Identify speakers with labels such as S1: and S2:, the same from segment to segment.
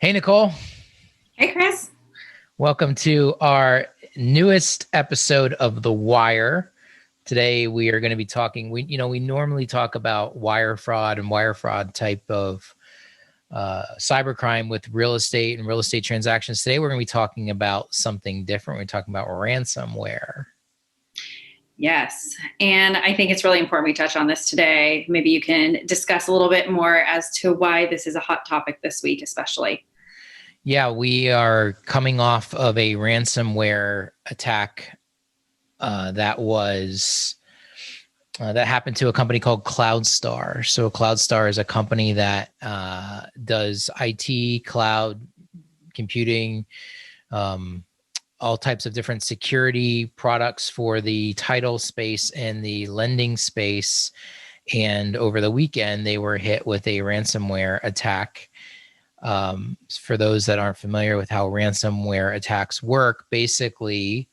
S1: Hey, Nicole.
S2: Hey, Chris.
S1: Welcome to our newest episode of The Wire. Today, we are going to be talking. We normally talk about wire fraud and wire fraud type of cybercrime with real estate and real estate transactions. Today, we're going to be talking about something different. We're talking about ransomware.
S2: Yes. And I think it's really important we touch on this today. Maybe you can discuss a little bit more as to why this is a hot topic this week, especially.
S1: Yeah, we are coming off of a ransomware attack that was that happened to a company called Cloudstar. So Cloudstar is a company that does IT, cloud computing, all types of different security products for the title space and the lending space. And over the weekend, they were hit with a ransomware attack. For those that aren't familiar with how ransomware attacks work, basically,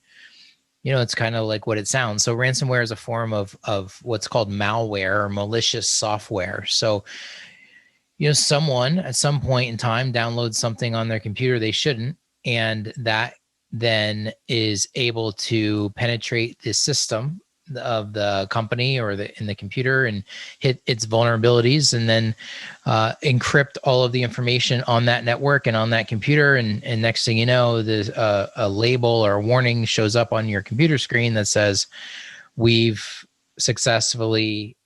S1: it's kind of like what it sounds. So ransomware is a form of what's called malware or malicious software. So, someone at some point in time downloads something on their computer they shouldn't, and that then is able to penetrate the system of the company or in the computer and hit its vulnerabilities, and then encrypt all of the information on that network and on that computer. And next thing you know, there's a label or a warning shows up on your computer screen that says, we've successfully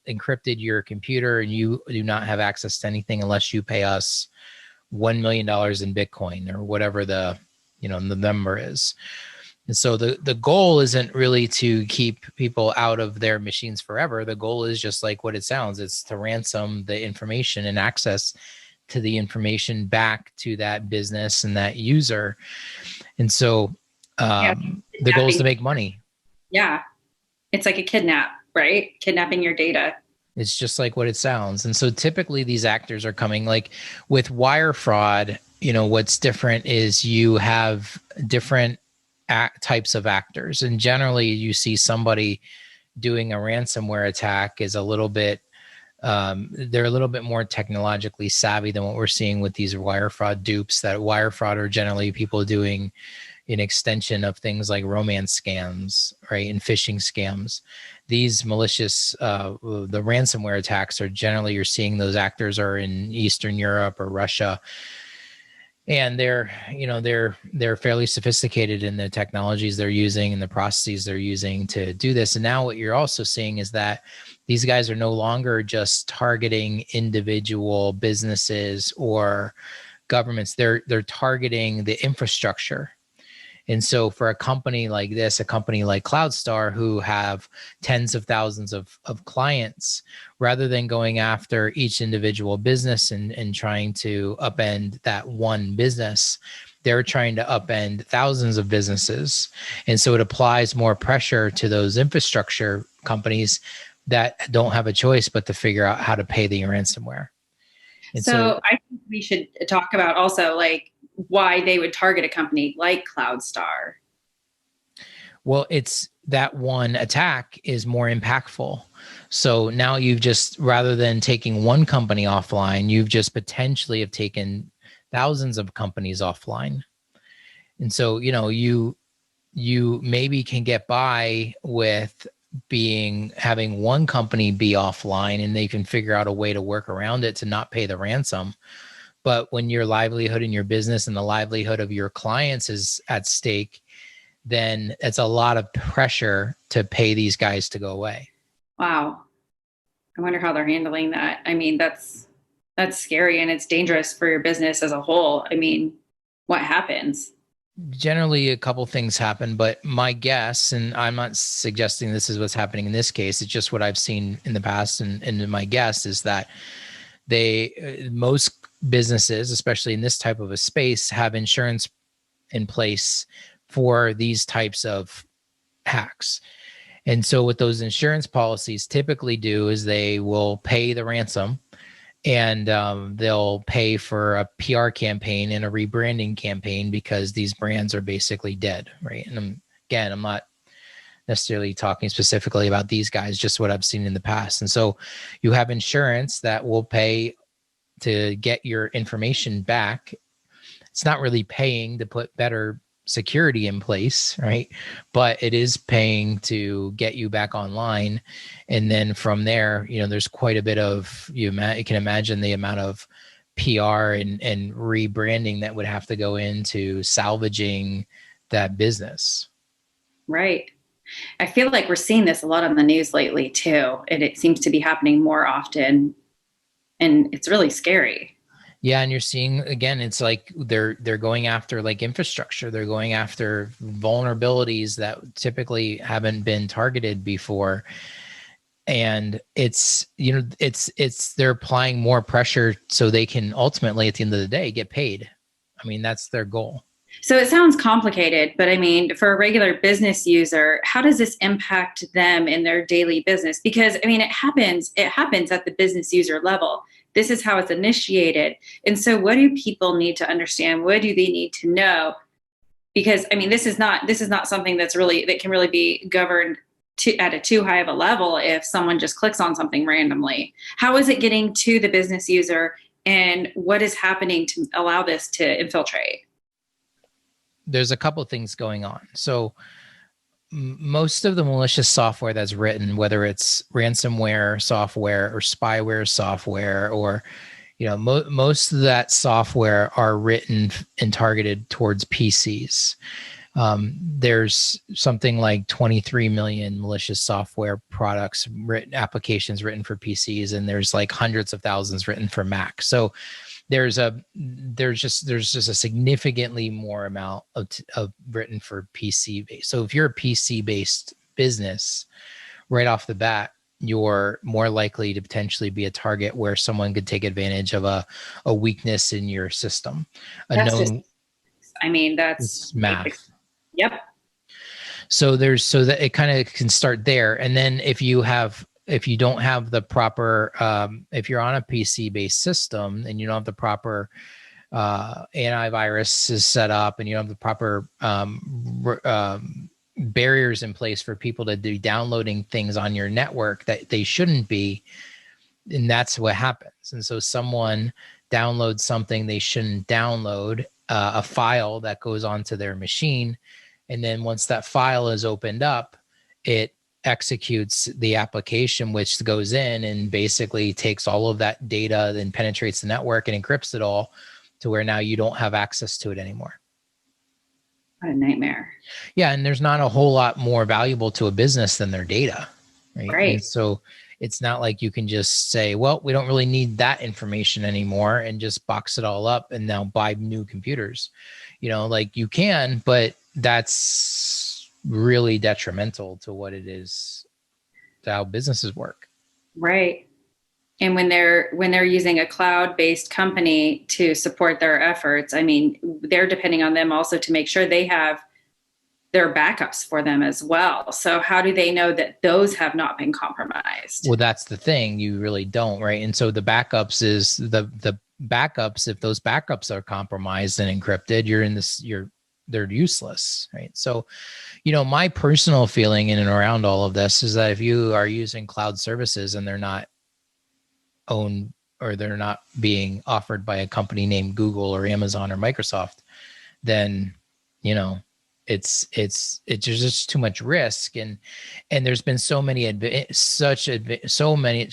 S1: encrypted your computer and you do not have access to anything unless you pay us $1 million in Bitcoin or whatever the number is. And so the goal isn't really to keep people out of their machines forever. The goal is just like what it sounds. It's to ransom the information and access to the information back to that business and that user. And so the goal is to make money.
S2: Yeah. It's like a kidnap, right? Kidnapping your data.
S1: It's just like what it sounds. And so typically these actors are coming like with wire fraud. What's different is you have different types of actors, and generally you see somebody doing a ransomware attack is a little bit they're a little bit more technologically savvy than what we're seeing with these wire fraud dupes. That wire fraud are generally people doing an extension of things like romance scams, right, and phishing scams. These malicious the ransomware attacks are generally, you're seeing those actors are in Eastern Europe or Russia, and they're fairly sophisticated in the technologies they're using and the processes they're using to do this. And now what you're also seeing is that these guys are no longer just targeting individual businesses or governments. They're targeting the infrastructure. And so for a company like this, a company like Cloudstar, who have tens of thousands of clients, rather than going after each individual business and trying to upend that one business, they're trying to upend thousands of businesses. And so it applies more pressure to those infrastructure companies that don't have a choice but to figure out how to pay the ransomware. And
S2: so I think we should talk about also like why they would target a company like Cloudstar.
S1: Well, it's that one attack is more impactful. So now you've just, rather than taking one company offline, you've just potentially have taken thousands of companies offline. And so, you maybe can get by with having one company be offline, and they can figure out a way to work around it to not pay the ransom. But when your livelihood in your business and the livelihood of your clients is at stake, then it's a lot of pressure to pay these guys to go away.
S2: Wow. I wonder how they're handling that. I mean, that's scary, and it's dangerous for your business as a whole. I mean, what happens?
S1: Generally, a couple things happen, but my guess, and I'm not suggesting this is what's happening in this case, it's just what I've seen in the past, and my guess is that most businesses, especially in this type of a space, have insurance in place for these types of hacks. And so what those insurance policies typically do is they will pay the ransom, and they'll pay for a PR campaign and a rebranding campaign, because these brands are basically dead, right? And again, I'm not necessarily talking specifically about these guys, just what I've seen in the past. And so you have insurance that will pay to get your information back it's not really paying to put better security in place, right? But it is paying to get you back online. And then from there, there's quite a bit of, you can imagine the amount of PR and rebranding that would have to go into salvaging that business.
S2: Right. I feel like we're seeing this a lot on the news lately too, and it seems to be happening more often, and it's really scary.
S1: Yeah, and you're seeing, again, it's like they're going after like infrastructure. They're going after vulnerabilities that typically haven't been targeted before. And it's they're applying more pressure so they can ultimately, at the end of the day, get paid. I mean, that's their goal.
S2: So it sounds complicated, but I mean, for a regular business user, how does this impact them in their daily business? Because I mean, it happens at the business user level. This is how it's initiated. And so what do people need to understand? What do they need to know? Because I mean, this is not something that can really be governed at a too high of a level if someone just clicks on something randomly. How is it getting to the business user, and what is happening to allow this to infiltrate?
S1: There's a couple of things going on. So most of the malicious software that's written, whether it's ransomware software or spyware software, or most of that software are written and targeted towards PCs. There's something like 23 million malicious software products, applications written for PCs, and there's like hundreds of thousands written for Mac. So there's just a significantly more amount of written for PC based. So if you're a PC based business, right off the bat, you're more likely to potentially be a target where someone could take advantage of a weakness in your system.
S2: That's
S1: math.
S2: Yep.
S1: So that it kind of can start there. And then if you don't have the proper, if you're on a PC based system and you don't have the proper antivirus is set up, and you don't have the proper barriers in place for people to be downloading things on your network that they shouldn't be, and that's what happens. And so someone downloads something they shouldn't download, a file that goes onto their machine. And then once that file is opened up, it executes the application, which goes in and basically takes all of that data, then penetrates the network and encrypts it all to where now you don't have access to it anymore.
S2: What a nightmare.
S1: Yeah. And there's not a whole lot more valuable to a business than their data. Right. And so it's not like you can just say, well, we don't really need that information anymore, and just box it all up and now buy new computers. Like you can, but that's really detrimental to what it is, to how businesses work.
S2: Right. And when they're using a cloud-based company to support their efforts, I mean, they're depending on them also to make sure they have their backups for them as well. So how do they know that those have not been compromised?
S1: Well, that's the thing. You really don't, right? And so the backups is the backups. If those backups are compromised and encrypted, they're useless, right? So, my personal feeling in and around all of this is that if you are using cloud services and they're not owned, or they're not being offered by a company named Google or Amazon or Microsoft, then, it's just too much risk. And there's been so much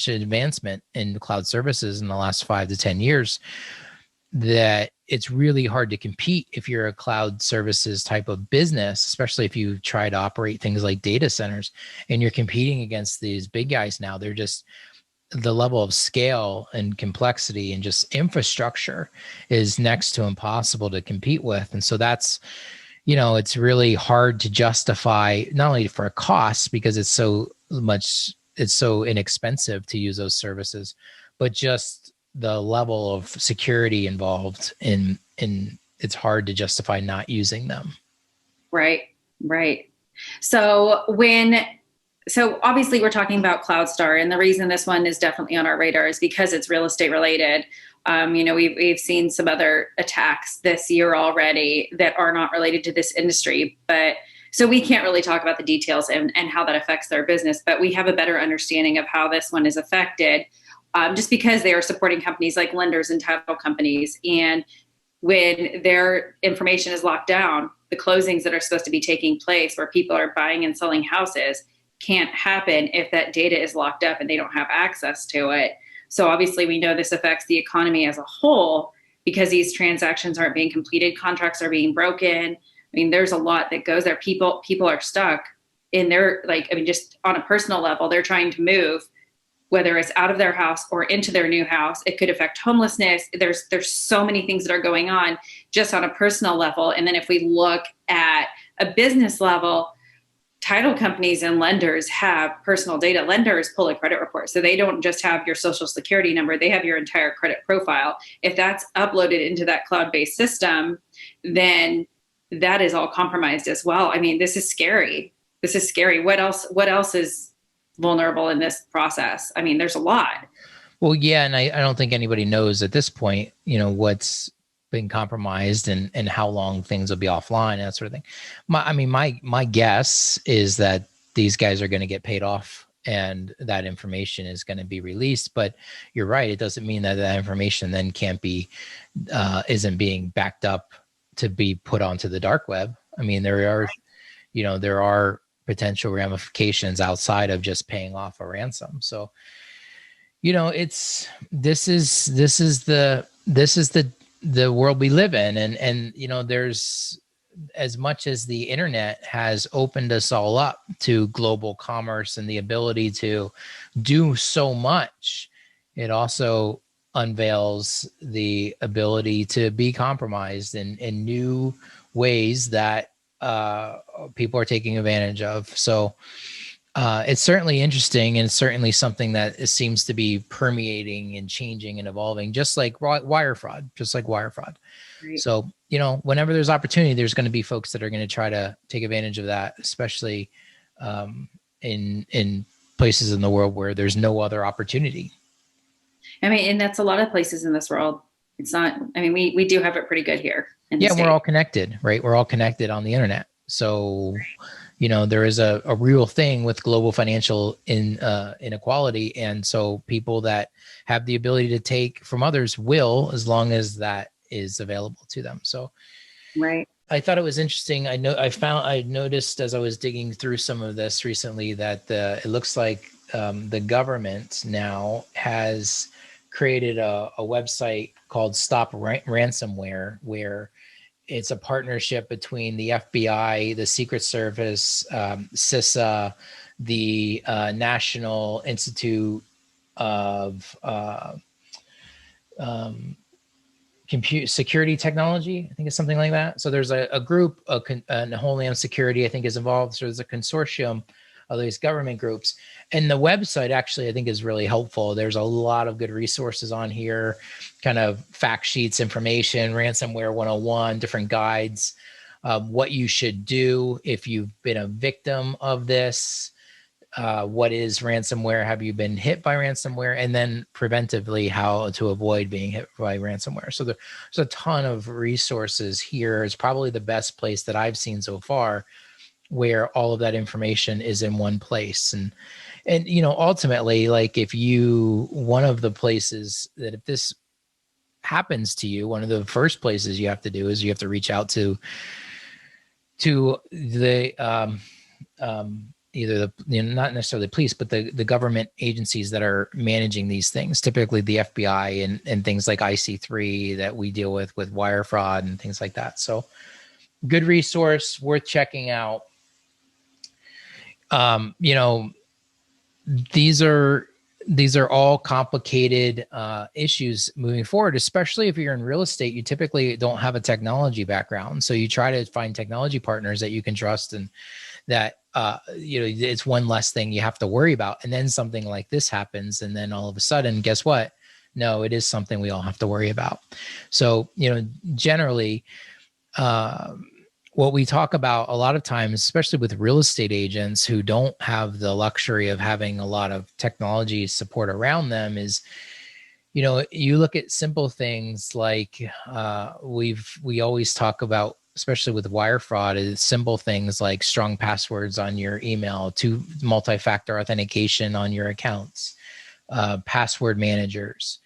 S1: advancement in cloud services in the last 5 to 10 years that it's really hard to compete if you're a cloud services type of business, especially if you try to operate things like data centers and you're competing against these big guys. Now they're just, the level of scale and complexity and just infrastructure is next to impossible to compete with. And so that's, it's really hard to justify, not only for a cost because it's so inexpensive to use those services, but just the level of security involved in it's hard to justify not using them. Right.
S2: So obviously we're talking about Cloudstar, and the reason this one is definitely on our radar is because it's real estate related. We've seen some other attacks this year already that are not related to this industry, but so we can't really talk about the details and how that affects their business, but we have a better understanding of how this one is affected, just because they are supporting companies like lenders and title companies. And when their information is locked down, the closings that are supposed to be taking place where people are buying and selling houses can't happen if that data is locked up and they don't have access to it. So obviously we know this affects the economy as a whole because these transactions aren't being completed, contracts are being broken. I mean, there's a lot that goes there. People are stuck in their, like, I mean, just on a personal level, they're trying to move, whether it's out of their house or into their new house. It could affect homelessness. There's so many things that are going on just on a personal level. And then if we look at a business level, title companies and lenders have personal data. Lenders pull a credit report. So they don't just have your social security number, they have your entire credit profile. If that's uploaded into that cloud-based system, then that is all compromised as well. I mean, this is scary. This is scary. What else is vulnerable in this process? I mean, there's a lot.
S1: Well, yeah, and I don't think anybody knows at this point, what's been compromised and how long things will be offline and that sort of thing. My guess is that these guys are going to get paid off and that information is going to be released. But you're right; it doesn't mean that that information then can't be isn't being backed up to be put onto the dark web. I mean, there are potential ramifications outside of just paying off a ransom. So, this is the world we live in. And there's, as much as the internet has opened us all up to global commerce and the ability to do so much, it also unveils the ability to be compromised in new ways that people are taking advantage of. So it's certainly interesting, and it's certainly something that seems to be permeating and changing and evolving, just like wire fraud. Right. So, whenever there's opportunity, there's going to be folks that are going to try to take advantage of that, especially in places in the world where there's no other opportunity.
S2: I mean, and that's a lot of places in this world. It's not, I mean, we do have it pretty good here.
S1: Yeah, we're all connected, right? We're all connected on the internet. So, there is a real thing with global financial inequality. And so people that have the ability to take from others will, as long as that is available to them. So,
S2: right.
S1: I thought it was interesting. I noticed as I was digging through some of this recently that it looks like the government now has created a website called Stop Ransomware, where it's a partnership between the FBI, the Secret Service, CISA, the National Institute of Compute Security Technology, I think it's something like that. So there's a group, Homeland Security, I think, is involved. So there's a consortium of these government groups. And the website actually, I think, is really helpful. There's a lot of good resources on here, kind of fact sheets, information, ransomware 101, different guides, what you should do if you've been a victim of this, what is ransomware, have you been hit by ransomware, and then preventively how to avoid being hit by ransomware. So there's a ton of resources here. It's probably the best place that I've seen so far, where all of that information is in one place. And ultimately, like, one of the places that, if this happens to you, one of the first places you have to do is you have to reach out to the either the not necessarily police, but the government agencies that are managing these things, typically the FBI and things like IC3 that we deal with wire fraud and things like that. So good resource, worth checking out. These are all complicated issues moving forward, especially if you're in real estate. You typically don't have a technology background. So you try to find technology partners that you can trust, and that, it's one less thing you have to worry about. And then something like this happens, and then all of a sudden, guess what? No, it is something we all have to worry about. So, generally, what we talk about a lot of times, especially with real estate agents who don't have the luxury of having a lot of technology support around them, is, you look at simple things like we always talk about, especially with wire fraud, is simple things like strong passwords on your email, to multi-factor authentication on your accounts, password managers.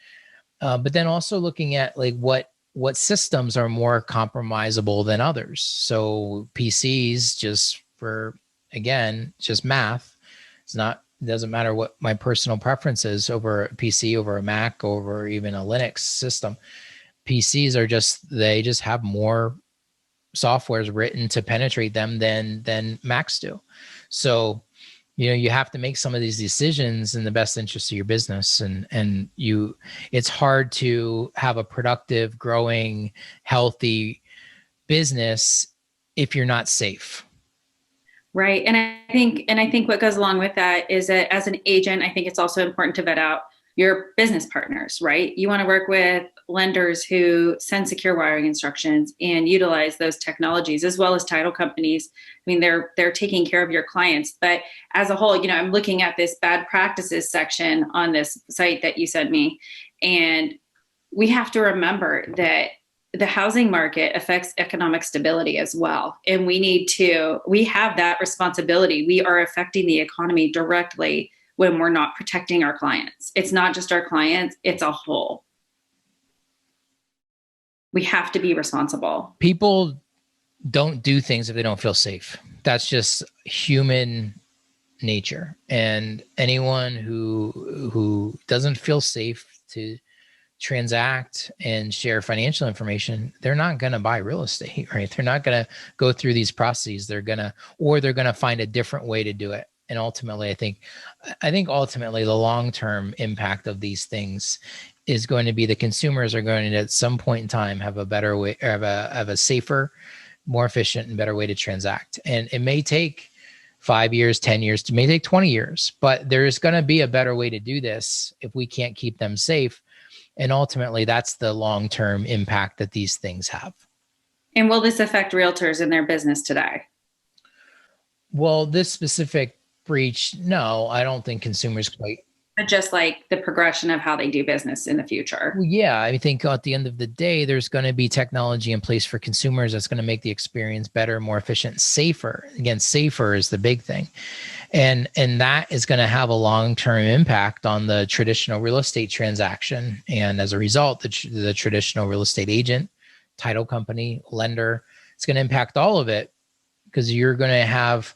S1: But then also looking at like what what systems are more compromisable than others. So PCs, just for, again, just math. It doesn't matter what my personal preference is over a PC, over a Mac, over even a Linux system. PCs they just have more softwares written to penetrate them than Macs do. So, you have to make some of these decisions in the best interest of your business. And it's hard to have a productive, growing, healthy business if you're not safe.
S2: Right. And I think what goes along with that is that as an agent, I think it's also important to vet out your business partners, right? You want to work with lenders who send secure wiring instructions and utilize those technologies, as well as title companies. I mean, they're taking care of your clients. But as a whole, I'm looking at this bad practices section on this site that you sent me. And we have to remember that the housing market affects economic stability as well. And we have that responsibility. We are affecting the economy directly when we're not protecting our clients. It's not just our clients, it's a whole. We have to be responsible.
S1: People don't do things if they don't feel safe. That's just human nature. And anyone who doesn't feel safe to transact and share financial information, they're not going to buy real estate, right? They're not going to go through these processes. They're going to find a different way to do it. And ultimately, I think ultimately the long-term impact of these things is going to be the consumers are going to, at some point in time, have a better way, or have a safer, more efficient and better way to transact. And it may take 5 years, 10 years, it may take 20 years, but there's going to be a better way to do this if we can't keep them safe. And ultimately, that's the long-term impact that these things have.
S2: And will this affect realtors in their business today?
S1: Well, this specific breach, no, I don't think consumers quite.
S2: But just like the progression of how they do business in the future.
S1: Well, yeah, I think at the end of the day, there's going to be technology in place for consumers that's going to make the experience better, more efficient, safer. Again, safer is the big thing. And that is going to have a long-term impact on the traditional real estate transaction. And as a result, the traditional real estate agent, title company, lender, it's going to impact all of it, because you're going to have,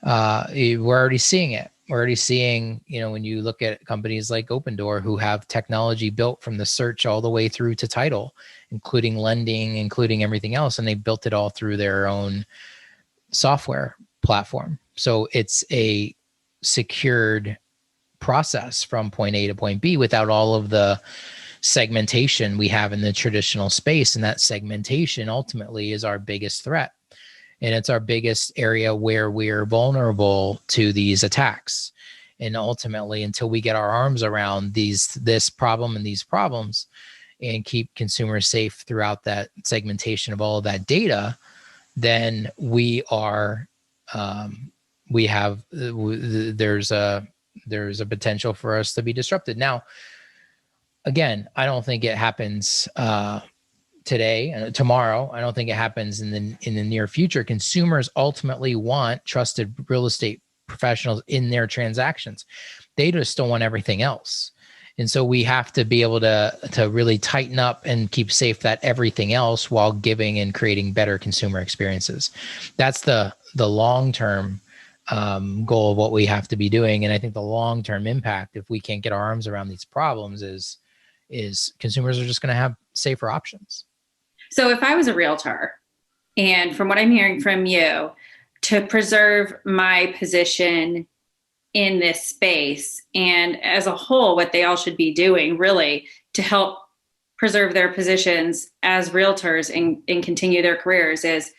S1: we're already seeing it. We're already seeing, when you look at companies like Opendoor, who have technology built from the search all the way through to title, including lending, including everything else. And they built it all through their own software platform. So it's a secured process from point A to point B without all of the segmentation we have in the traditional space. And that segmentation ultimately is our biggest threat. And it's our biggest area where we're vulnerable to these attacks. And ultimately, until we get our arms around this problem and these problems and keep consumers safe throughout that segmentation of all of that data, then there's a potential for us to be disrupted. Now, again, I don't think it happens today and tomorrow. I don't think it happens in the near future. Consumers ultimately want trusted real estate professionals in their transactions. They just don't want everything else. And so we have to be able to really tighten up and keep safe that everything else, while giving and creating better consumer experiences. That's the long-term goal of what we have to be doing. And I think the long-term impact, if we can't get our arms around these problems, is consumers are just going to have safer options.
S2: So if I was a realtor, and from what I'm hearing from you, to preserve my position in this space, and as a whole, what they all should be doing really to help preserve their positions as realtors and continue their careers, is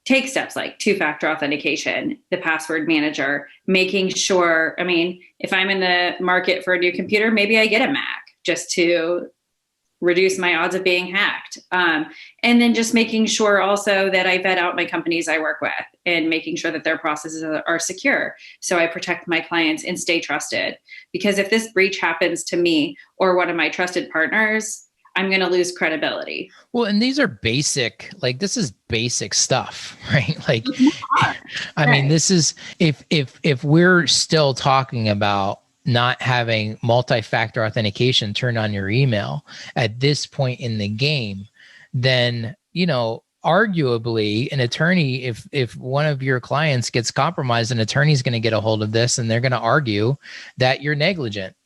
S2: take steps like two-factor authentication, the password manager, making sure, if I'm in the market for a new computer, maybe I get a Mac just to reduce my odds of being hacked. And then just making sure also that I vet out my companies I work with and making sure that their processes are secure, so I protect my clients and stay trusted. Because if this breach happens to me or one of my trusted partners, I'm going to lose credibility.
S1: Well, and these are basic, this is basic stuff, right? This is, if we're still talking about not having multi-factor authentication turned on your email at this point in the game, then, arguably an attorney, if one of your clients gets compromised, an attorney's going to get a hold of this and they're going to argue that you're negligent.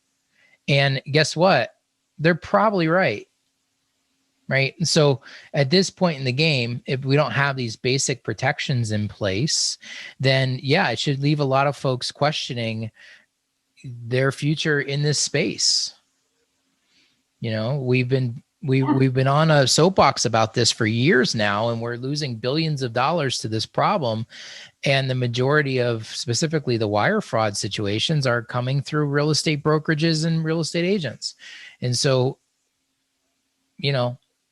S1: And guess what? They're probably right. Right. And so at this point in the game, if we don't have these basic protections in place, then yeah, it should leave a lot of folks questioning their future in this space. We've been on a soapbox about this for years now, and we're losing billions of dollars to this problem. And the majority of specifically the wire fraud situations are coming through real estate brokerages and real estate agents. And so,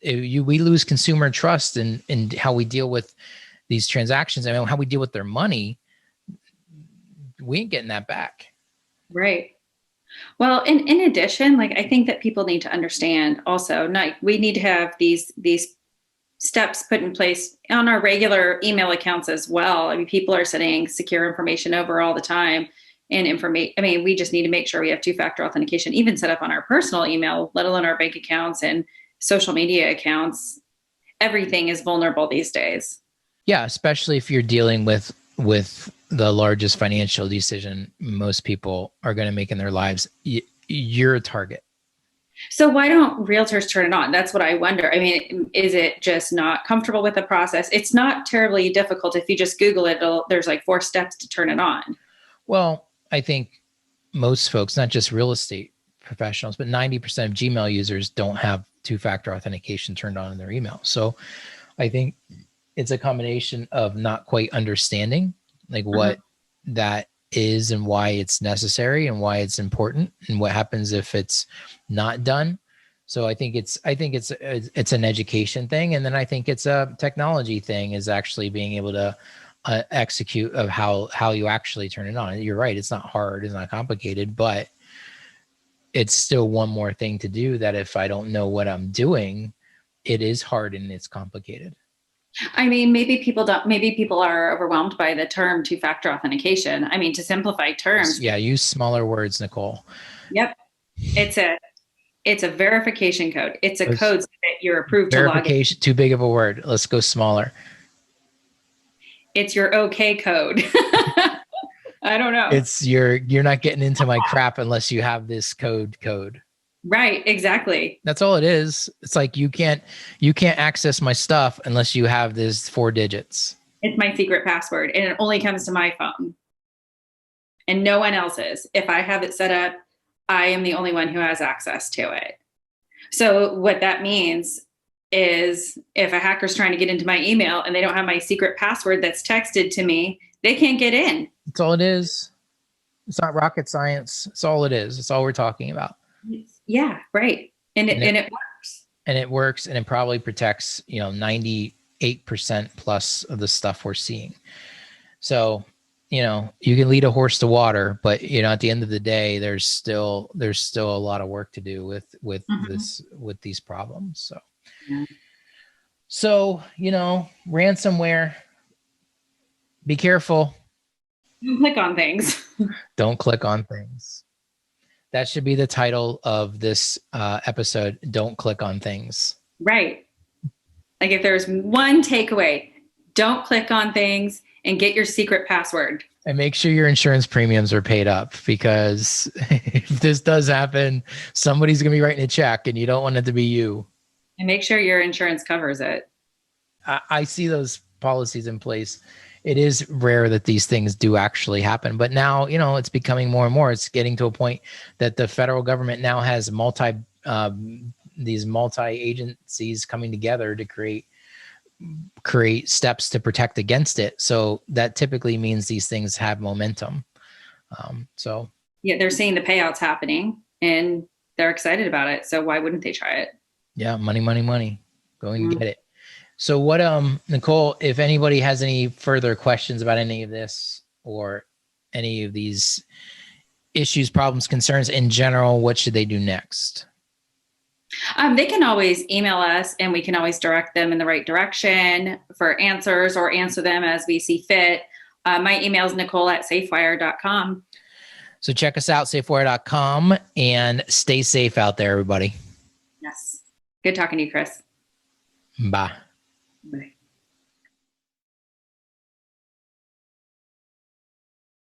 S1: we lose consumer trust in how we deal with these transactions. I mean, how we deal with their money, we ain't getting that back.
S2: Right. Well, in addition, like, I think that people need to understand also, we need to have these steps put in place on our regular email accounts as well. I mean, people are sending secure information over all the time, and we just need to make sure we have two-factor authentication even set up on our personal email, let alone our bank accounts and social media accounts. Everything is vulnerable these days.
S1: Yeah, especially if you're dealing with the largest financial decision most people are going to make in their lives. You're a target.
S2: So why don't realtors turn it on? That's what I wonder. I mean, is it just not comfortable with the process? It's not terribly difficult. If you just Google it, there's like 4 steps to turn it on.
S1: Well, I think most folks, not just real estate professionals, but 90% of Gmail users don't have two-factor authentication turned on in their email. So I think it's a combination of not quite understanding like what that is and why it's necessary and why it's important and what happens if it's not done. So I think it's an education thing. And then I think it's a technology thing, is actually being able to execute of how you actually turn it on. You're right. It's not hard. It's not complicated, but it's still one more thing to do that if I don't know what I'm doing, it is hard and it's complicated.
S2: I mean, maybe people are overwhelmed by the term two-factor authentication. I mean, to simplify terms.
S1: Yeah. Use smaller words, Nicole.
S2: Yep. It's a verification code. It's a code so that you're approved to log in.
S1: Verification, too big of a word. Let's go smaller.
S2: It's your okay code. I don't know.
S1: It's you're not getting into my crap unless you have this code.
S2: Right, exactly.
S1: That's all it is. It's like you can't access my stuff unless you have this 4 digits.
S2: It's my secret password, and it only comes to my phone and no one else's. If I have it set up, I am the only one who has access to it. So what that means is if a hacker's trying to get into my email and they don't have my secret password that's texted to me, they can't get in.
S1: That's all it is. It's not rocket science. It's all it is. It's all we're talking about.
S2: Yeah, right. And it works.
S1: And it works, and it probably protects, 98% plus of the stuff we're seeing. So, you can lead a horse to water, but at the end of the day, there's still a lot of work to do with these problems. So, So, ransomware, be careful.
S2: Don't click on things.
S1: Don't click on things. That should be the title of this episode. Don't click on things. Right.
S2: Like if there's one takeaway, don't click on things and get your secret password.
S1: And make sure your insurance premiums are paid up, because if this does happen, somebody's going to be writing a check and you don't want it to be you.
S2: And make sure your insurance covers it.
S1: I see those policies in place. It is rare that these things do actually happen, but now, it's becoming more and more. It's getting to a point that the federal government now has these multi-agencies coming together to create steps to protect against it. So that typically means these things have momentum.
S2: Yeah, they're seeing the payouts happening and they're excited about it. So why wouldn't they try it?
S1: Yeah. Money. Go and get it. So what, Nicole, if anybody has any further questions about any of this or any of these issues, problems, concerns in general, what should they do next?
S2: They can always email us and we can always direct them in the right direction for answers or answer them as we see fit. My email is nicole@safewire.com.
S1: So check us out, safewire.com, and stay safe out there, everybody.
S2: Yes. Good talking to you, Chris.
S1: Bye.
S2: Bye.